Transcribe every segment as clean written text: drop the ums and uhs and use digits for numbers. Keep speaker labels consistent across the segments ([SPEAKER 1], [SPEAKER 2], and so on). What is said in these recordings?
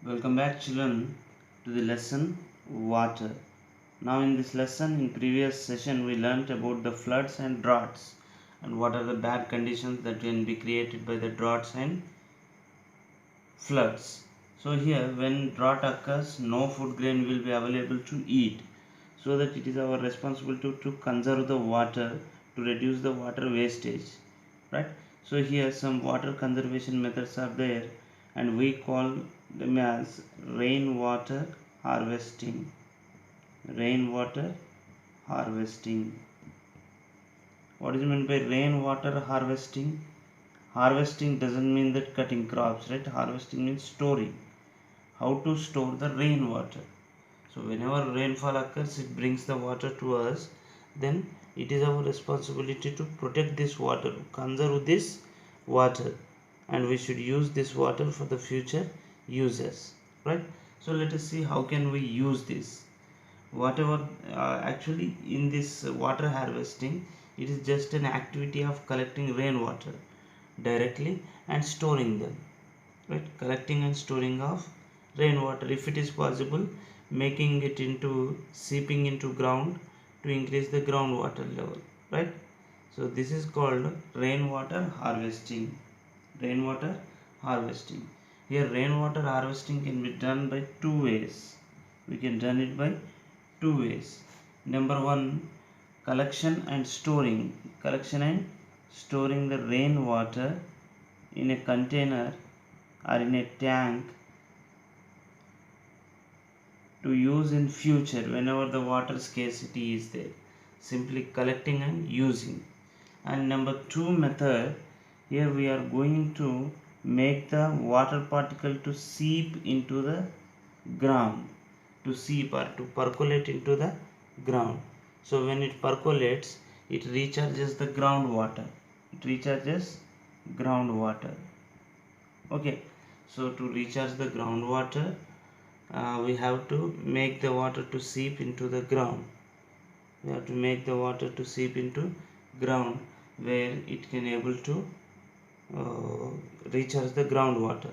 [SPEAKER 1] Welcome back, children, to the lesson water. Now, in this lesson, in previous session, we learnt about the floods and droughts and what are the bad conditions that can be created by the droughts and floods. So, here, when drought occurs, no food grain will be available to eat. So that it is our responsibility to conserve the water to reduce the water wastage, right? So here some water conservation methods are there, and we call them as rainwater harvesting. Rainwater harvesting. What is meant by rainwater harvesting? Harvesting doesn't mean that cutting crops, right? Harvesting means storing. How to store the rainwater? So whenever rainfall occurs, it brings the water to us. Then it is our responsibility to protect this water, conserve this water, and we should use this water for the future uses, right? So let us see how can we use this. Whatever actually in this water harvesting, it is just an activity of collecting rainwater directly and storing them, right? Collecting and storing of rainwater, if it is possible, making it into seeping into ground to increase the groundwater level, right? So this is called rainwater harvesting. Rainwater harvesting. Here rainwater harvesting can be done by two ways. We can done it by two ways. Number one, collection and storing. Collection and storing the rainwater in a container or in a tank to use in future whenever the water scarcity is there. Simply collecting and using. And number two method, here we are going to make the water particle to seep into the ground, to seep or to percolate into the ground. So when it percolates, it recharges the groundwater. It recharges groundwater. Okay, so to recharge the groundwater, we have to make the water to seep into the ground. We have to make the water to seep into ground where it can able to recharge the groundwater,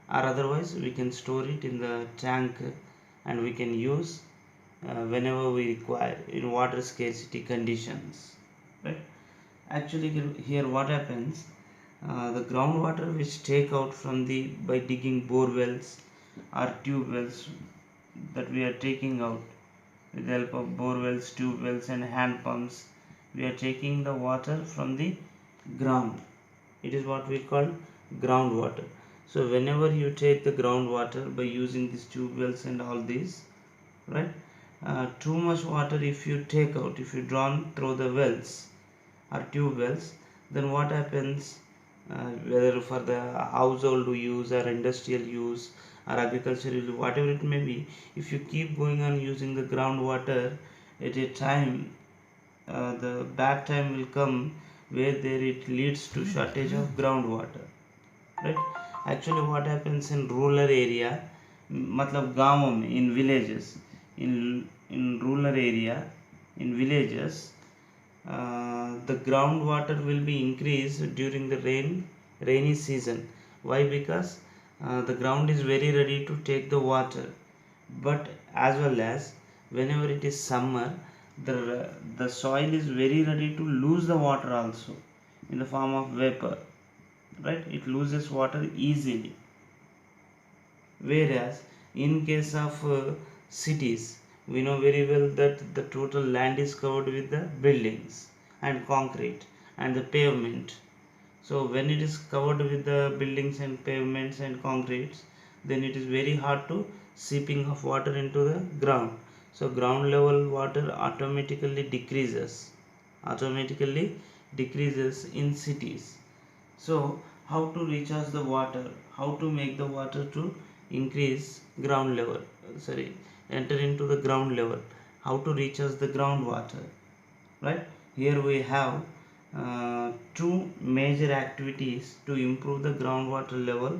[SPEAKER 1] or otherwise we can store it in the tank and we can use whenever we require in water scarcity conditions, right? Actually here what happens, the groundwater which take out from the by digging bore wells or tube wells, that we are taking out with the help of bore wells, tube wells and hand pumps, we are taking the water from the ground. It is what we call groundwater. So whenever you take the groundwater by using these tube wells and all these, right, too much water if you take out, if you drawn through the wells or tube wells, then what happens, whether for the household use or industrial use or agricultural use, whatever it may be, if you keep going on using the groundwater, at a time the bad time will come where there it leads to shortage of groundwater, right? Actually what happens in rural area, मतलब गाँवों में, in villages, in rural area, in villages, the groundwater will be increased during the rainy season. Why? Because the ground is very ready to take the water, but as well as whenever it is summer, the soil is very ready to lose the water also in the form of vapor, right? It loses water easily. Whereas in case of cities, we know very well that the total land is covered with the buildings and concrete and the pavement. So when it is covered with the buildings and pavements and concretes, then it is very hard to seeping of water into the ground. So ground level water automatically decreases in cities. So how to recharge the water, how to make the water to increase ground level, enter into the ground level, how to recharge the groundwater, right? Here we have two major activities to improve the groundwater level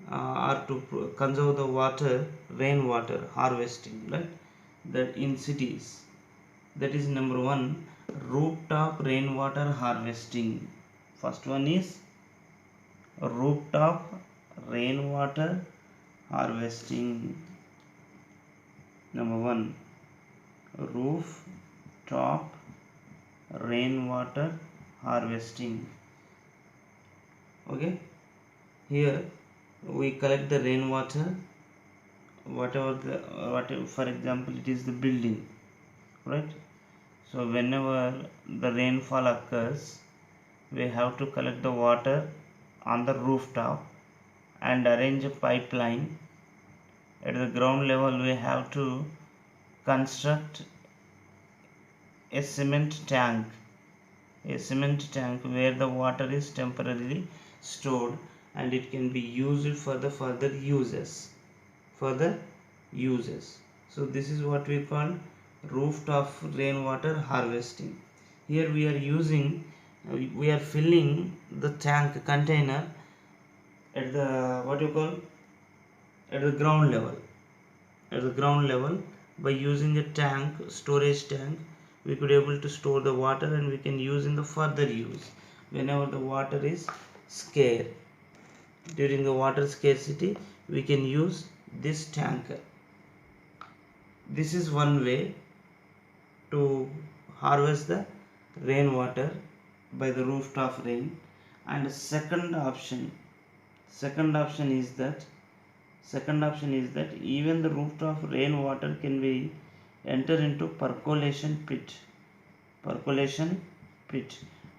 [SPEAKER 1] or to conserve the water, rainwater harvesting, right? That in cities, that is number one, rooftop rainwater harvesting. First one is rooftop rainwater harvesting. Number 1, roof top rainwater harvesting. Okay, here we collect the rainwater, whatever, for example it is the building, right? So whenever the rainfall occurs, we have to collect the water on the rooftop and arrange a pipeline. At the ground level, we have to construct a cement tank where the water is temporarily stored and it can be used for the further uses. So this is what we call rooftop rainwater harvesting. Here we are filling the tank container at the at the ground level. By using a storage tank, we could able to store the water and we can use in the further use whenever the water is scarce. During the water scarcity, we can use this tanker. This is one way to harvest the rainwater by the rooftop rain. And second option is that even the rooftop rainwater can be enter into percolation pit.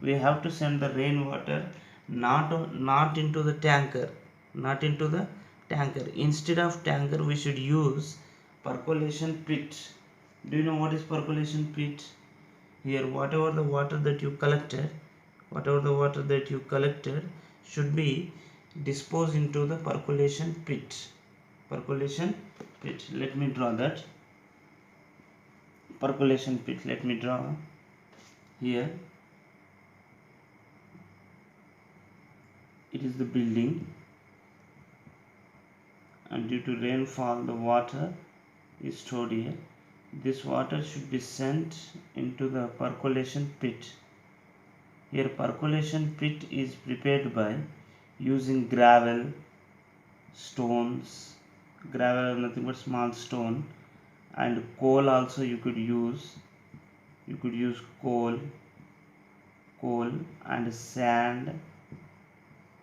[SPEAKER 1] We have to send the rainwater not into the tanker. Instead of tanker, we should use percolation pit. Do you know what is percolation pit? Here, whatever the water that you collected should be disposed into the percolation pit. Let me draw that percolation pit. Let me draw here. It is the building, and due to rainfall the water is stored here. This water should be sent into the percolation pit. Here percolation pit is prepared by using gravel are nothing but small stone, and coal also you could use. Coal and sand.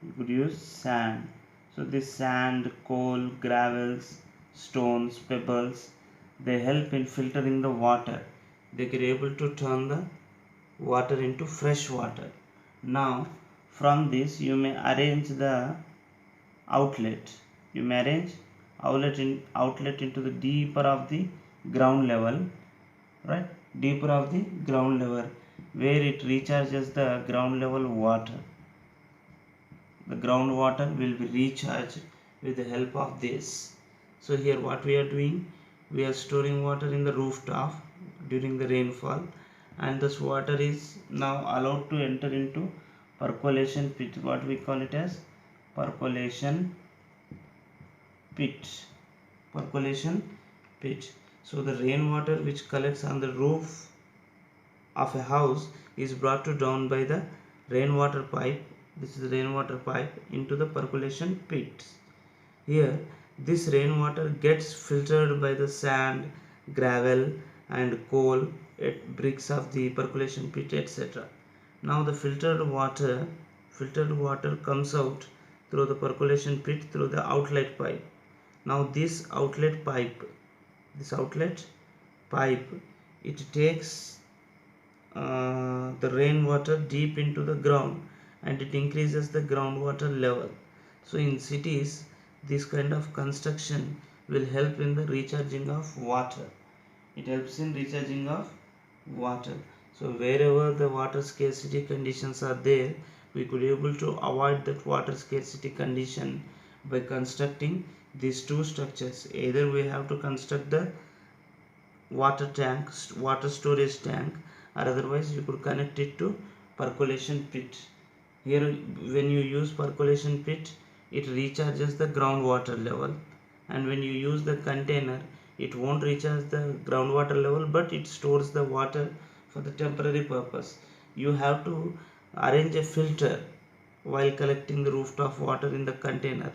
[SPEAKER 1] You could use sand. So this sand, coal, gravels, stones, pebbles, they help in filtering the water. They can able to turn the water into fresh water. Now from this you may arrange the outlet. You may arrange outlet into the deeper of the ground level, right? Deeper of the ground level, where it recharges the ground level water. The groundwater will be recharged with the help of this. So here what we are doing, we are storing water in the rooftop during the rainfall, and this water is now allowed to enter into percolation pit. What we call it as percolation pit. So the rainwater which collects on the roof of a house is brought down by the rainwater pipe. This is the rainwater pipe into the percolation pit. Here this rainwater gets filtered by the sand, gravel and coal at bricks of the percolation pit, etc. Now the filtered water comes out through the percolation pit through the outlet pipe. Now this outlet pipe, it takes the rainwater deep into the ground, and it increases the groundwater level. So in cities, this kind of construction will help in the recharging of water. It helps in recharging of water. So wherever the water scarcity conditions are there, we could able to avoid that water scarcity condition by constructing these two structures. Either we have to construct the water storage tank, or otherwise you could connect it to percolation pit. Here when you use percolation pit, it recharges the groundwater level, and when you use the container, it won't recharge the groundwater level, but it stores the water for the temporary purpose. You have to arrange a filter while collecting the rooftop water in the container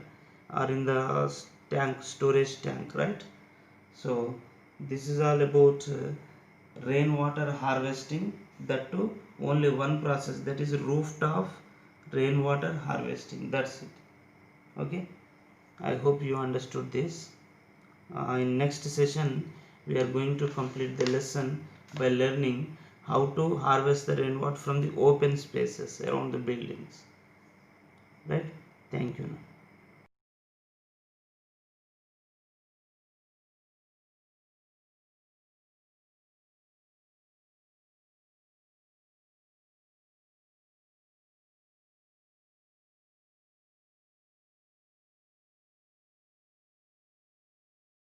[SPEAKER 1] or in the tank, storage tank, right? So this is all about rainwater harvesting, that too only one process, that is rooftop rainwater harvesting. That's it. Okay, I hope you understood this. In next session we are going to complete the lesson by learning how to harvest the rainwater from the open spaces around the buildings, right? Thank you.